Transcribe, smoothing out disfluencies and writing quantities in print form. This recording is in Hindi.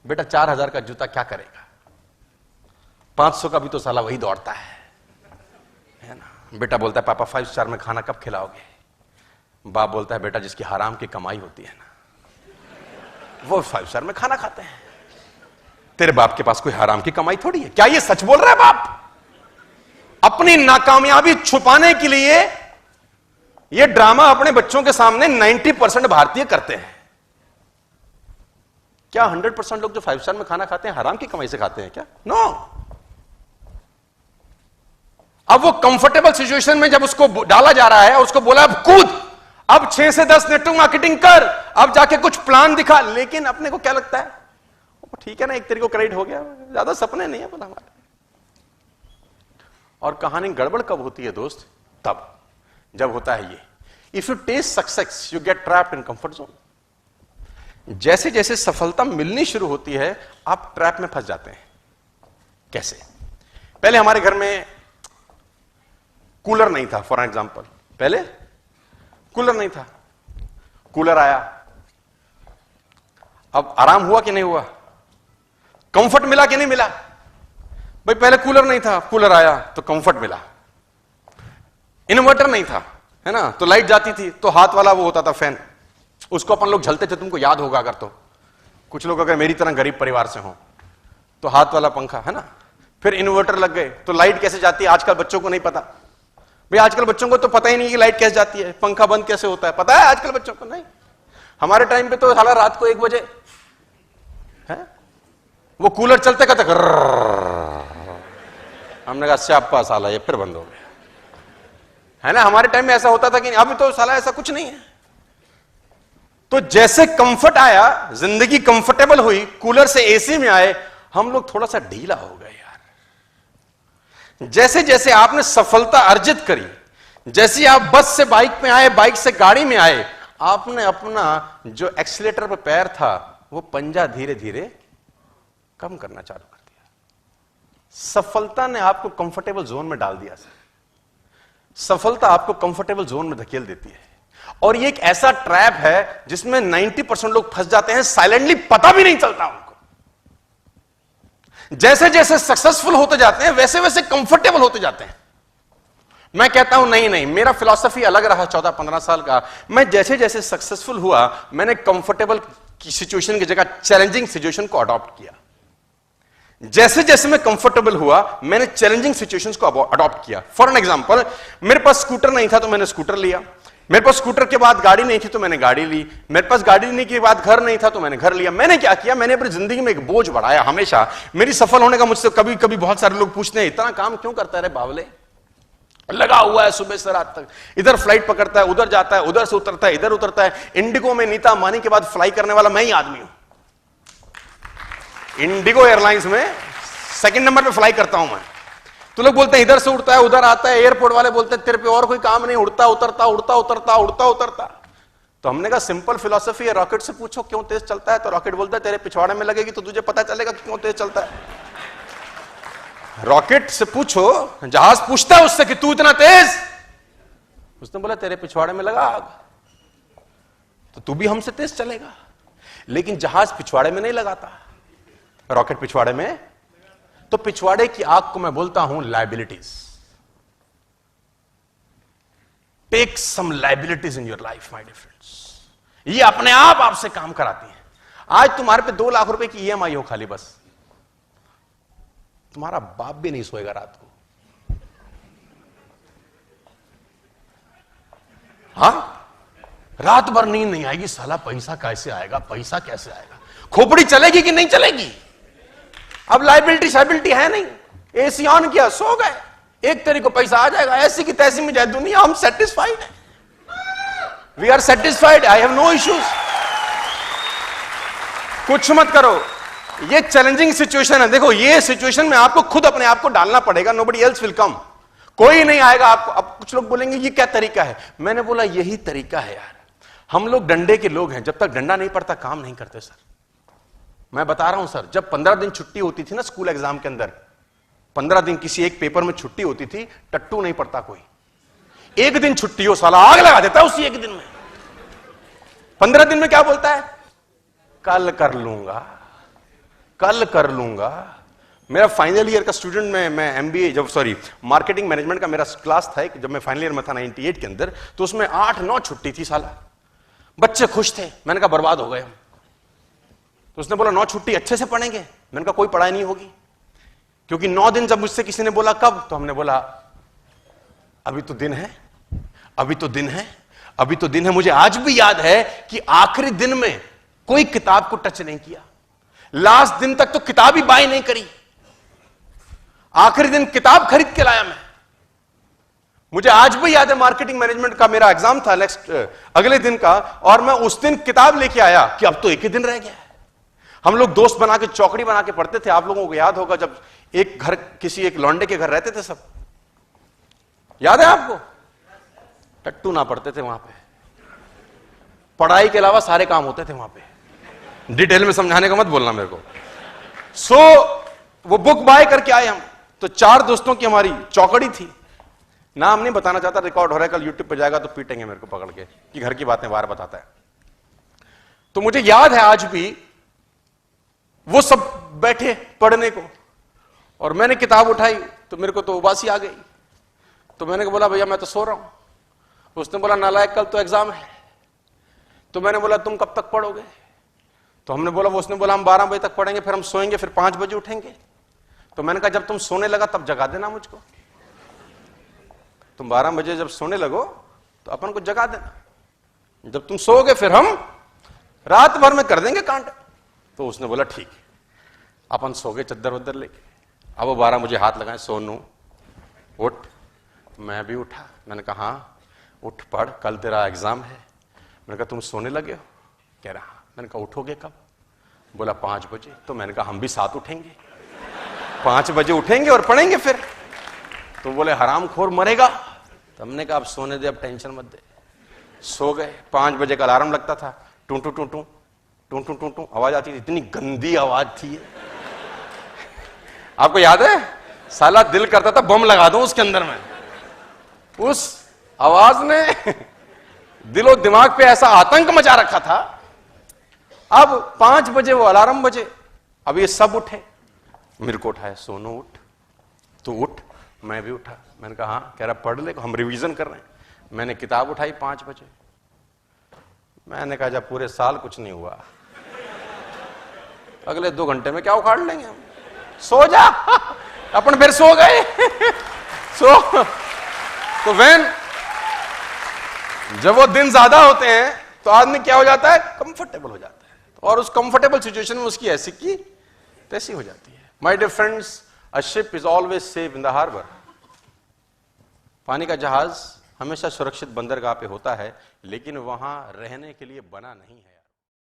बेटा 4000 का जूता क्या करेगा, 500 का भी तो साला वही दौड़ता है ना। बेटा बोलता है पापा 5 स्टार में खाना कब खिलाओगे। बाप बोलता है बेटा जिसकी हराम की कमाई होती है ना वो 5 स्टार में खाना खाते हैं। तेरे बाप के पास कोई हराम की कमाई थोड़ी है। क्या ये सच बोल रहा है बाप? अपनी नाकामयाबी छुपाने के लिए ये ड्रामा अपने बच्चों के सामने 90% भारतीय करते हैं। क्या 100% लोग जो 5 स्टार में खाना खाते हैं हराम की कमाई से खाते हैं क्या? नो। अब वो कंफर्टेबल सिचुएशन में जब उसको डाला जा रहा है और उसको बोला अब कूद, अब 6 से 10 नेटवर्क मार्केटिंग कर, अब जाके कुछ प्लान दिखा। लेकिन अपने को क्या लगता है ठीक है ना, एक तरीके को क्रेडिट हो गया, ज्यादा सपने नहीं है बोला हमारे। और कहानी गड़बड़ कब होती है दोस्त? तब जब होता है ये, if you taste success you get trapped in comfort zone. जैसे जैसे सफलता मिलनी शुरू होती है आप ट्रैप में फंस जाते हैं। कैसे? पहले हमारे घर में कूलर नहीं था, फॉर एग्जाम्पल, पहले कूलर नहीं था, कूलर आया, अब आराम हुआ कि नहीं हुआ, कंफर्ट मिला कि नहीं मिला? भाई पहले कूलर नहीं था, कूलर आया तो कंफर्ट मिला। इन्वर्टर नहीं था, है ना, तो लाइट जाती थी तो हाथ वाला वो होता था फैन, उसको अपन लोग झलते थे, तुमको याद होगा अगर तो, कुछ लोग अगर मेरी तरह गरीब परिवार से हो तो हाथ वाला पंखा, है ना। फिर इन्वर्टर लग गए तो लाइट कैसे जाती है आजकल बच्चों को नहीं पता। भाई आजकल बच्चों को तो पता ही नहीं कि लाइट कैसे जाती है, पंखा बंद कैसे होता है, पता है आजकल बच्चों को? नहीं। हमारे टाइम पे तो साला रात को 1 बजे है वो कूलर चलते का तक, हमने कहा स्यापा साला ये फिर बंद हो गया, है ना। हमारे टाइम में ऐसा होता था कि अब तो साला ऐसा कुछ नहीं है। तो जैसे कंफर्ट आया, जिंदगी कंफर्टेबल हुई, कूलर से एसी में आए, हम लोग थोड़ा सा ढीला हो गए यार। जैसे जैसे आपने सफलता अर्जित करी, जैसे आप बस से बाइक में आए, बाइक से गाड़ी में आए, आपने अपना जो एक्सीलेटर पर पैर था वो पंजा धीरे धीरे कम करना चालू कर दिया। सफलता ने आपको कंफर्टेबल जोन में डाल दिया। सफलता आपको कंफर्टेबल जोन में धकेल देती है और ये एक ऐसा ट्रैप है जिसमें 90% लोग फंस जाते हैं, साइलेंटली पता भी नहीं चलता उनको। जैसे जैसे सक्सेसफुल होते जाते हैं वैसे वैसे कंफर्टेबल होते जाते हैं। मैं कहता हूं नहीं नहीं, मेरा फिलॉसफी अलग रहा 14-15 साल का। मैं जैसे जैसे सक्सेसफुल हुआ मैंने कंफर्टेबल की सिचुएशन की जगह चैलेंजिंग सिचुएशन को अडॉप्ट किया। जैसे जैसे मैं कंफर्टेबल हुआ मैंने चैलेंजिंग सिचुएशंस को अडॉप्ट किया। फॉर एन एग्जांपल, मेरे पास स्कूटर नहीं था तो मैंने स्कूटर लिया, मेरे पास स्कूटर के बाद गाड़ी नहीं थी तो मैंने गाड़ी ली, मेरे पास गाड़ी नहीं के बाद घर नहीं था तो मैंने घर लिया। मैंने क्या किया, मैंने अपनी जिंदगी में एक बोझ बढ़ाया। हमेशा मेरी सफल होने का मुझसे कभी कभी बहुत सारे लोग पूछते हैं इतना काम क्यों करता है रे बावले, लगा हुआ है सुबह से रात तक, इधर फ्लाइट पकड़ता है, उधर जाता है, उधर से उतरता है, इधर उतरता है। इंडिगो में नीता अंबानी के बाद फ्लाई करने वाला मैं ही आदमी हूं। इंडिगो एयरलाइंस में सेकंड नंबर पे फ्लाई करता हूं मैं। तो लोग बोलते हैं इधर से उड़ता है उधर आता है, एयरपोर्ट वाले बोलते हैं तेरे पे और कोई काम नहीं, उड़ता उतरता उड़ता उतरता उड़ता उतरता। तो हमने कहा सिंपल फिलॉसफी है, रॉकेट से पूछो क्यों तेज चलता है, तो रॉकेट बोलता है तेरे पिछवाड़े में लगेगी तो तुझे पता चलेगा क्यों तेज चलता है। रॉकेट से पूछो, जहाज पूछता है उससे कि तू इतना तेज, उसने बोला तेरे पिछवाड़े में लगा आग, तो तू भी हमसे तेज चलेगा। लेकिन जहाज पिछवाड़े में नहीं लगाता, रॉकेट पिछवाड़े में। तो पिछवाड़े की आग को मैं बोलता हूं liabilities. Take some liabilities in your life my dear friends. ये अपने आप आपसे काम कराती है। आज तुम्हारे पे 2 लाख रुपए की ईएमआई हो खाली, बस तुम्हारा बाप भी नहीं सोएगा रात को। हाँ, रात भर नींद नहीं आएगी, साला पैसा कैसे आएगा, पैसा कैसे आएगा, खोपड़ी चलेगी कि नहीं चलेगी। अब लाइबिलिटी शाइबिलिटी है नहीं, एसी ऑन किया सो गए, एक तरीके को पैसा आ जाएगा, ऐसी की तैसी में जाए दुनिया। हम सेटिस्फाइड हैं, we are satisfied, I have no issues. कुछ मत करो, ये चैलेंजिंग सिचुएशन है। देखो ये सिचुएशन में आपको खुद अपने आप को डालना पड़ेगा, नोबडी एल्स विल कम, कोई नहीं आएगा आपको। अब कुछ लोग बोलेंगे ये क्या तरीका है, मैंने बोला यही तरीका है यार। हम लोग डंडे के लोग हैं, जब तक डंडा नहीं पड़ता काम नहीं करते सर। मैं बता रहा हूं सर, जब 15 दिन छुट्टी होती थी ना स्कूल एग्जाम के अंदर, 15 दिन किसी एक पेपर में छुट्टी होती थी, टट्टू नहीं पड़ता कोई। एक दिन छुट्टी हो साला आग लगा देता है उसी एक दिन में। 15 दिन में क्या बोलता है, कल कर लूंगा, कल कर लूंगा। मेरा फाइनल ईयर का स्टूडेंट मैं एमबीए जब मार्केटिंग मैनेजमेंट का मेरा क्लास था जब मैं फाइनल ईयर में था 98 के अंदर, तो उसमें 8-9 छुट्टी थी साला। बच्चे खुश थे। मैंने कहा बर्बाद हो गए हम। तो उसने बोला 9 छुट्टी अच्छे से पढ़ेंगे। मैंने कहा कोई पढ़ाई नहीं होगी, क्योंकि 9 दिन जब मुझसे किसी ने बोला कब, तो हमने बोला अभी तो दिन है, अभी तो दिन है, अभी तो दिन है। मुझे आज भी याद है कि आखिरी दिन में कोई किताब को टच नहीं किया, लास्ट दिन तक तो किताब ही बाय नहीं करी। आखिरी दिन किताब खरीद के लाया मैं। मुझे आज भी याद है मार्केटिंग मैनेजमेंट का मेरा एग्जाम था अगले दिन का, और मैं उस दिन किताब लेके आया कि अब तो एक ही दिन रह गया है। हम लोग दोस्त बना के चौकड़ी बना के पढ़ते थे। आप लोगों को याद होगा जब एक घर किसी एक लौंडे के घर रहते थे सब, याद है आपको? टट्टू ना पढ़ते थे वहां पे, पढ़ाई के अलावा सारे काम होते थे वहां पे। डिटेल में समझाने का मत बोलना मेरे को। वो बुक बाय करके आए हम, तो 4 दोस्तों की हमारी चौकड़ी थी। नाम नहीं बताना चाहता, रिकॉर्ड हो रहा है, कल यूट्यूब पे जाएगा तो पीटेंगे मेरे को पकड़ के कि घर की बातें बाहर बताता है। तो मुझे याद है आज भी वो सब बैठे पढ़ने को, और मैंने किताब उठाई तो मेरे को तो उबासी आ गई। तो मैंने बोला भैया मैं तो सो रहा हूं। उसने बोला नालायक कल तो एग्जाम है। तो मैंने बोला तुम कब तक पढ़ोगे? तो हमने बोला, उसने बोला हम 12 बजे तक पढ़ेंगे, फिर हम सोएंगे, फिर 5 बजे उठेंगे। तो मैंने कहा जब तुम सोने लगा तब जगा देना मुझको। तुम 12 बजे जब सोने लगो तो अपन को जगा देना, जब तुम सोओगे फिर हम रात भर में कर देंगे कांड। तो उसने बोला ठीक है। अपन सो गए चद्दर वद्दर लेके। अब वो 12 मुझे हाथ लगाए, सोनू उठ। मैं भी उठा। मैंने कहा हाँ उठ पढ़, कल तेरा एग्जाम है। मैंने कहा तुम सोने लगे हो? कह रहा। मैंने कहा उठोगे कब? बोला 5 बजे। तो मैंने कहा हम भी साथ उठेंगे, 5 बजे उठेंगे और पढ़ेंगे फिर। तो बोले हरामखोर मरेगा। तो हमने कहा अब सोने दे, अब टेंशन मत दे। सो गए। 5 बजे का अलार्म लगता था, टू टू टू टू टू टू टू टू आवाज आती थी। इतनी गंदी आवाज थी। आपको याद है? साला दिल करता था बम लगा दूं उसके अंदर में। उस आवाज ने दिलो दिमाग पे ऐसा आतंक मचा रखा था। अब 5 बजे वो अलार्म बजे, अब ये सब उठे। मेरे को उठाया, सोनू उठ, तू उठ। मैं भी उठा। मैंने कहा हाँ। कह रहा पढ़ ले, हम रिवीजन कर रहे हैं। मैंने किताब उठाई 5 बजे। मैंने कहा जब पूरे साल कुछ नहीं हुआ, अगले 2 घंटे में क्या उखाड़ लेंगे हम, सो जा। अपन फिर सो गए। तो जब वो दिन ज्यादा होते हैं तो आदमी क्या हो जाता है, कंफर्टेबल हो जाता है, और उस कंफर्टेबल सिचुएशन में उसकी ऐसी की तैसी हो जाती है। My dear friends, a ship is always safe in the harbour. पानी का जहाज हमेशा सुरक्षित बंदरगाह पे होता है, लेकिन वहां रहने के लिए बना नहीं है।